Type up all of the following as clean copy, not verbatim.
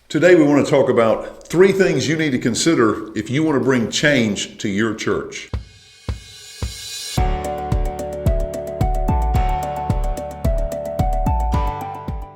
Today we want to talk about 3 things you need to consider if you want to bring change to your church.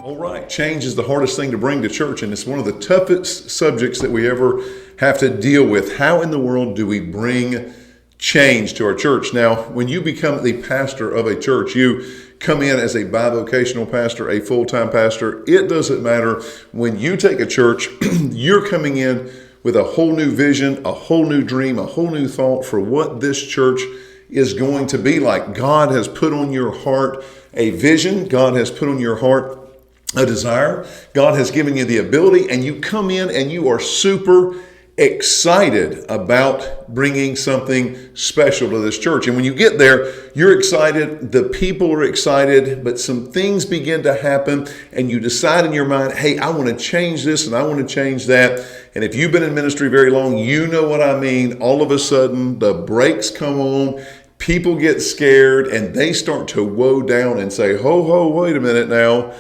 All right, change is the hardest thing to bring to church, and it's one of the toughest subjects that we ever have to deal with. How in the world do we bring change to our church? Now, when you become the pastor of a church, you come in as a bivocational pastor, a full-time pastor. It doesn't matter. When you take a church, you're coming in with a whole new vision, a whole new dream, a whole new thought for what this church is going to be like. God has put on your heart a vision. God has put on your heart a desire. God has given you the ability, and you come in and you are super excited about bringing something special to this church. And when you get there, you're excited, the people are excited, but some things begin to happen, and you decide in your mind, hey, I want to change this and I want to change that. And if you've been in ministry very long, you know what I mean. All of a sudden, the brakes come on, people get scared, and they start to woe down and say, ho, wait a minute now.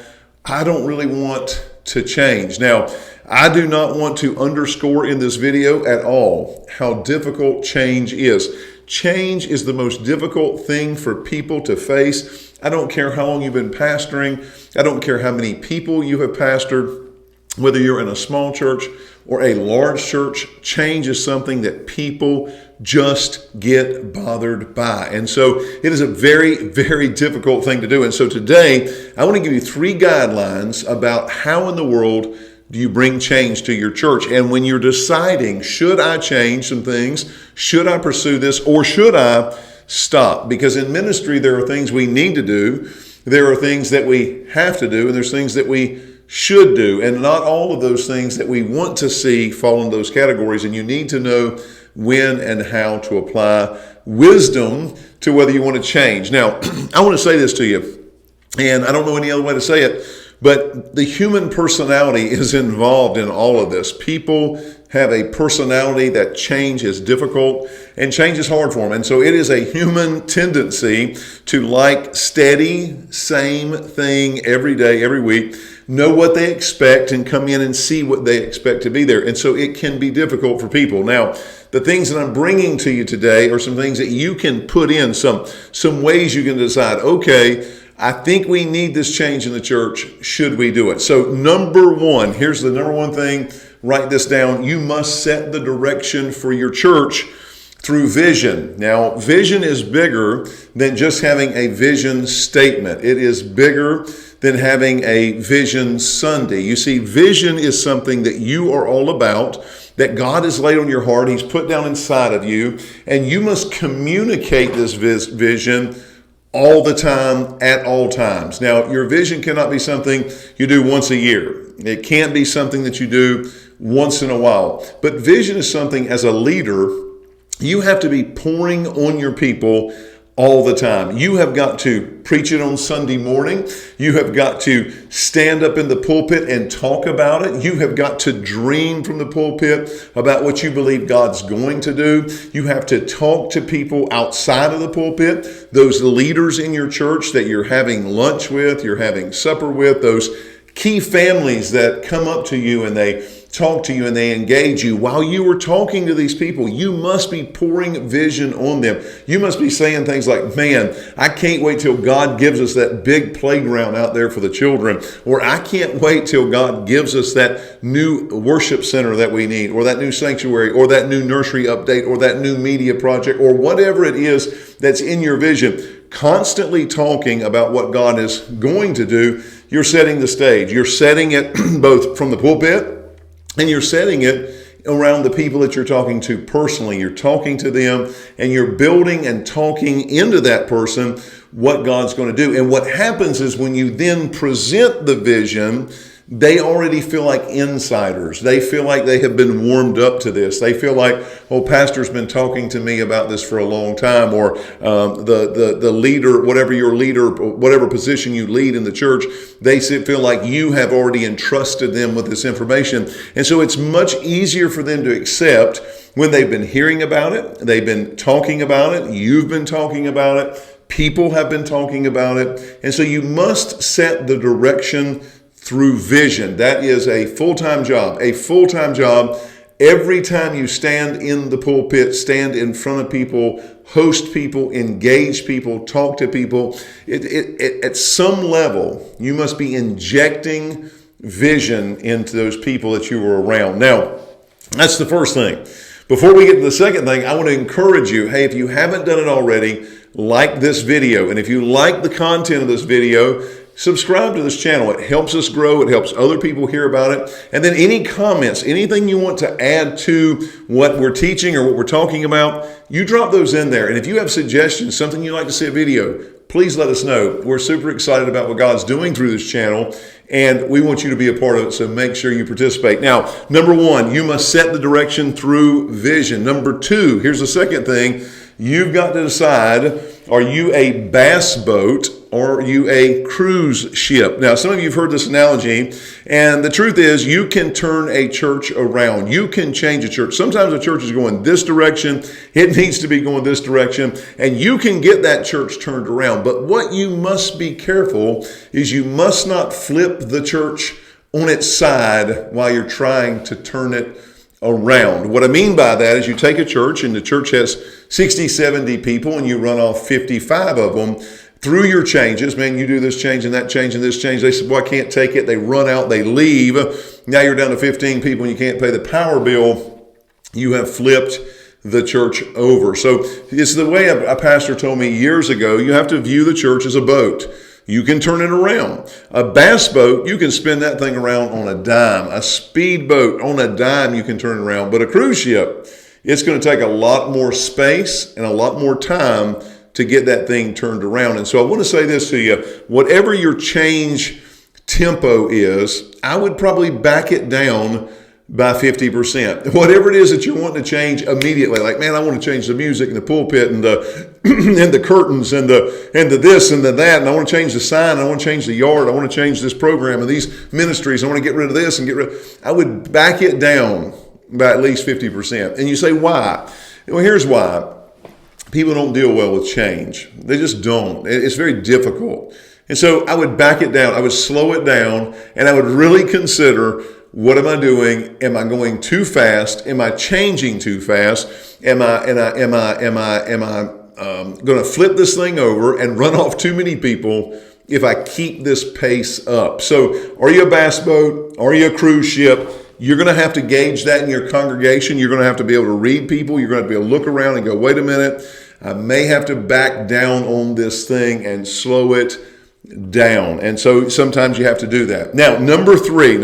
I don't really want to change. Now, I do not want to underscore in this video at all how difficult change is. Change is the most difficult thing for people to face. I don't care how long you've been pastoring. I don't care how many people you have pastored. Whether you're in a small church or a large church, change is something that people just get bothered by. And so it is a very, very difficult thing to do. And so today, I want to give you 3 guidelines about how in the world do you bring change to your church. And when you're deciding, should I change some things? Should I pursue this? Or should I stop? Because in ministry, there are things we need to do. There are things that we have to do. And there's things that we should do. And not all of those things that we want to see fall in those categories. And you need to know when and how to apply wisdom to whether you want to change. Now, I want to say this to you, and I don't know any other way to say it, but the human personality is involved in all of this. People have a personality that change is difficult and change is hard for them. And so it is a human tendency to like steady, same thing every day, every week, know what they expect and come in and see what they expect to be there. And so it can be difficult for people. Now, the things that I'm bringing to you today are some things that you can put in, some ways you can decide, okay, I think we need this change in the church. Should we do it? So number 1, here's the number 1 thing. Write this down. You must set the direction for your church through vision. Now, vision is bigger than just having a vision statement. It is bigger than having a vision Sunday. You see, vision is something that you are all about, that God has laid on your heart. He's put down inside of you, and you must communicate this vision all the time, at all times. Now, your vision cannot be something you do once a year. It can't be something that you do once in a while. But vision is something, as a leader, you have to be pouring on your people all the time. You have got to preach it on Sunday morning. You have got to stand up in the pulpit and talk about it. You have got to dream from the pulpit about what you believe God's going to do. You have to talk to people outside of the pulpit, those leaders in your church that you're having lunch with, you're having supper with, those key families that come up to you and they talk to you and they engage you. While you are talking to these people, you must be pouring vision on them. You must be saying things like, man, I can't wait till God gives us that big playground out there for the children. Or I can't wait till God gives us that new worship center that we need, or that new sanctuary, or that new nursery update, or that new media project, or whatever it is that's in your vision. Constantly talking about what God is going to do, you're setting the stage. You're setting it both from the pulpit, and you're setting it around the people that you're talking to personally. You're talking to them, and you're building and talking into that person what God's going to do. And what happens is when you then present the vision, they already feel like insiders. They feel like they have been warmed up to this. They feel like, oh, pastor's been talking to me about this for a long time, or the leader, whatever position you lead in the church, they feel like you have already entrusted them with this information. And so it's much easier for them to accept when they've been hearing about it, they've been talking about it, you've been talking about it, people have been talking about it. And so you must set the direction through vision. That is a full-time job. A full-time job. Every time you stand in the pulpit, stand in front of people, host people, engage people, talk to people, at some level, you must be injecting vision into those people that you are around. Now, that's the first thing. Before we get to the second thing, I want to encourage you, hey, if you haven't done it already, like this video. And if you like the content of this video, subscribe to this channel. It helps us grow. It helps other people hear about it. And then any comments, anything you want to add to what we're teaching or what we're talking about, you drop those in there. And if you have suggestions, something you'd like to see a video, please let us know. We're super excited about what God's doing through this channel, and we want you to be a part of it, so make sure you participate. Now, number one, you must set the direction through vision. Number two, here's the second thing. You've got to decide, are you a bass boat or are you a cruise ship? Now, some of you have heard this analogy, and the truth is you can turn a church around. You can change a church. Sometimes a church is going this direction. It needs to be going this direction, and you can get that church turned around. But what you must be careful is you must not flip the church on its side while you're trying to turn it around. What I mean by that is you take a church and the church has 60, 70 people and you run off 55 of them through your changes. Man, you do this change and that change and this change. They said, well, I can't take it. They run out, they leave. Now you're down to 15 people and you can't pay the power bill. You have flipped the church over. So it's the way a pastor told me years ago, you have to view the church as a boat. You can turn it around. A bass boat, you can spin that thing around on a dime. A speedboat, on a dime, you can turn it around. But a cruise ship, it's going to take a lot more space and a lot more time to get that thing turned around. And so I want to say this to you. Whatever your change tempo is, I would probably back it down by 50%. Whatever it is that you're wanting to change immediately, like, man, I want to change the music and the pulpit and the and the curtains and the this and the that, and I want to change the sign, I want to change the yard, I want to change this program and these ministries, I want to get rid of this and get rid of, I would back it down by at least 50%. And you say, why? Well, here's why. People don't deal well with change. They just don't. It's very difficult. And so I would back it down. I would slow it down, and I would really consider, what am I doing? Am I going too fast? Am I changing too fast? Am I going to flip this thing over and run off too many people if I keep this pace up? So are you a bass boat? Are you a cruise ship? You're going to have to gauge that in your congregation. You're going to have to be able to read people. You're going to have to be able to look around and go, wait a minute, I may have to back down on this thing and slow it down. And so sometimes you have to do that. Now, number three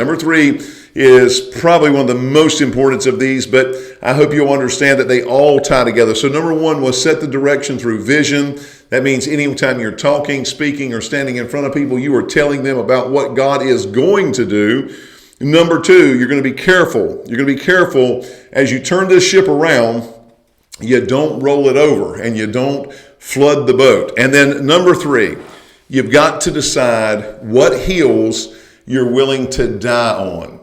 is probably one of the most important of these, but I hope you'll understand that they all tie together. So number one was set the direction through vision. That means anytime you're talking, speaking, or standing in front of people, you are telling them about what God is going to do. Number two, you're going to be careful. You're going to be careful as you turn this ship around, you don't roll it over and you don't flood the boat. And then number three, you've got to decide what hills you're willing to die on.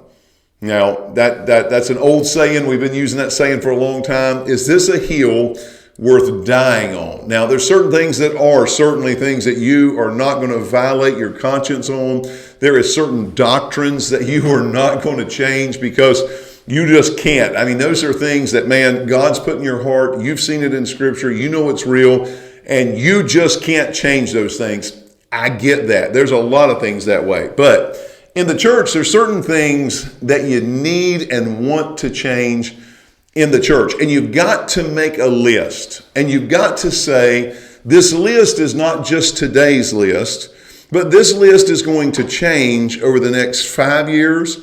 Now, that's an old saying. We've been using that saying for a long time. Is this a hill worth dying on? Now, there's certain things that are certainly things that you are not going to violate your conscience on. There is certain doctrines that you are not going to change because you just can't. I mean, those are things that, man, God's put in your heart. You've seen it in Scripture. You know it's real, and you just can't change those things. I get that. There's a lot of things that way. But in the church, there's certain things that you need and want to change in the church. And you've got to make a list. And you've got to say, this list is not just today's list, but this list is going to change over the next 5 years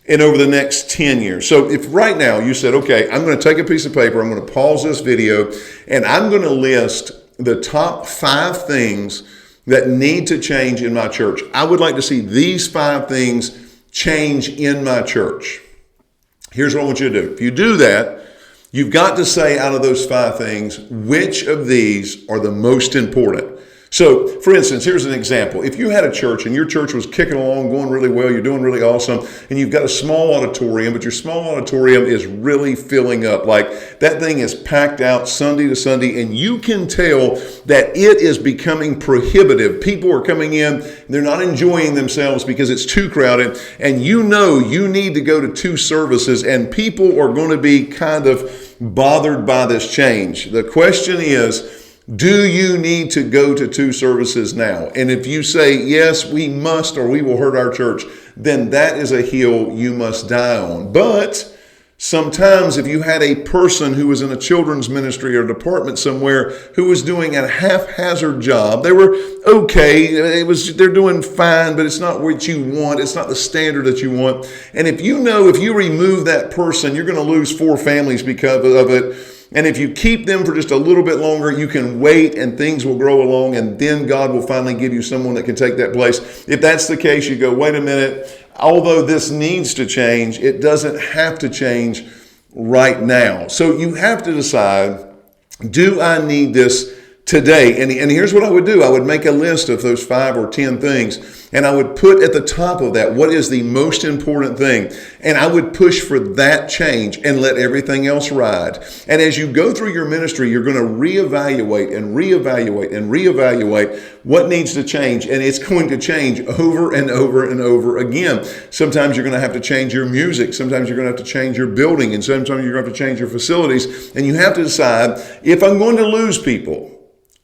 and over the next 10 years. So if right now you said, okay, I'm going to take a piece of paper, I'm going to pause this video, and I'm going to list the top 5 things that need to change in my church. I would like to see these 5 things change in my church. Here's what I want you to do. If you do that, you've got to say out of those 5 things, which of these are the most important? So, for instance, here's an example. If you had a church and your church was kicking along, going really well, you're doing really awesome, and you've got a small auditorium, but your small auditorium is really filling up. Like that thing is packed out Sunday to Sunday, and you can tell that it is becoming prohibitive. People are coming in, they're not enjoying themselves because it's too crowded, and you know you need to go to 2 services, and people are going to be kind of bothered by this change. The question is, do you need to go to 2 services now? And if you say, yes, we must, or we will hurt our church, then that is a hill you must die on. But sometimes if you had a person who was in a children's ministry or department somewhere who was doing a haphazard job, they were okay, they're doing fine, but it's not what you want. It's not the standard that you want. And if you know if you remove that person, you're going to lose 4 families because of it. And if you keep them for just a little bit longer, you can wait and things will grow along, and then God will finally give you someone that can take that place. If that's the case, you go, wait a minute, although this needs to change, it doesn't have to change right now. So you have to decide, do I need this today? And here's what I would do. I would make a list of those 5 or 10 things, and I would put at the top of that what is the most important thing. And I would push for that change and let everything else ride. And as you go through your ministry, you're going to reevaluate and reevaluate and reevaluate what needs to change. And it's going to change over and over and over again. Sometimes you're going to have to change your music. Sometimes you're going to have to change your building. And sometimes you're going to have to change your facilities. And you have to decide, if I'm going to lose people,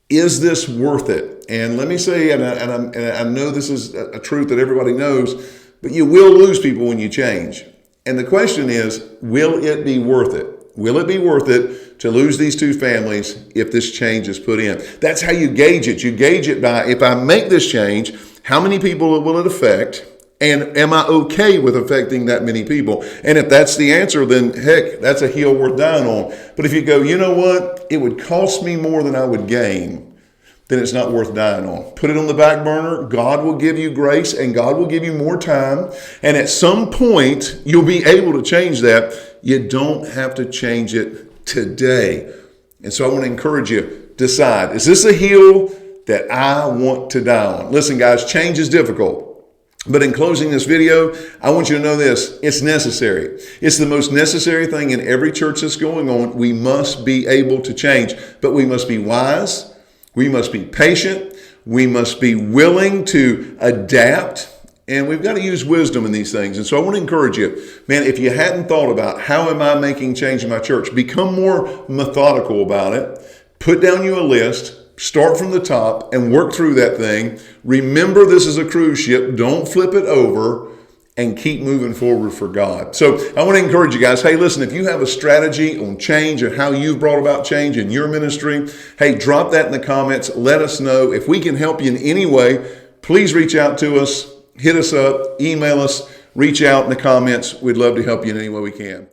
is this worth it? And let me say, and I know this is a truth that everybody knows, but you will lose people when you change. And the question is, will it be worth it? Will it be worth it to lose these 2 families if this change is put in? That's how you gauge it. You gauge it by, if I make this change, how many people will it affect? And am I okay with affecting that many people? And if that's the answer, then heck, that's a hill worth dying on. But if you go, you know what? It would cost me more than I would gain, then it's not worth dying on. Put it on the back burner. God will give you grace and God will give you more time. And at some point, you'll be able to change that. You don't have to change it today. And so I want to encourage you, decide, is this a hill that I want to die on? Listen, guys, change is difficult. But in closing this video, I want you to know this, it's necessary. It's the most necessary thing in every church that's going on. We must be able to change, but we must be wise. We must be patient. We must be willing to adapt. And we've got to use wisdom in these things. And so I want to encourage you, man, if you hadn't thought about how am I making change in my church, become more methodical about it. Put down you a list. Start from the top and work through that thing. Remember, this is a cruise ship. Don't flip it over, and keep moving forward for God. So I want to encourage you guys, hey, listen, if you have a strategy on change and how you've brought about change in your ministry, hey, drop that in the comments. Let us know. If we can help you in any way, please reach out to us, hit us up, email us, reach out in the comments. We'd love to help you in any way we can.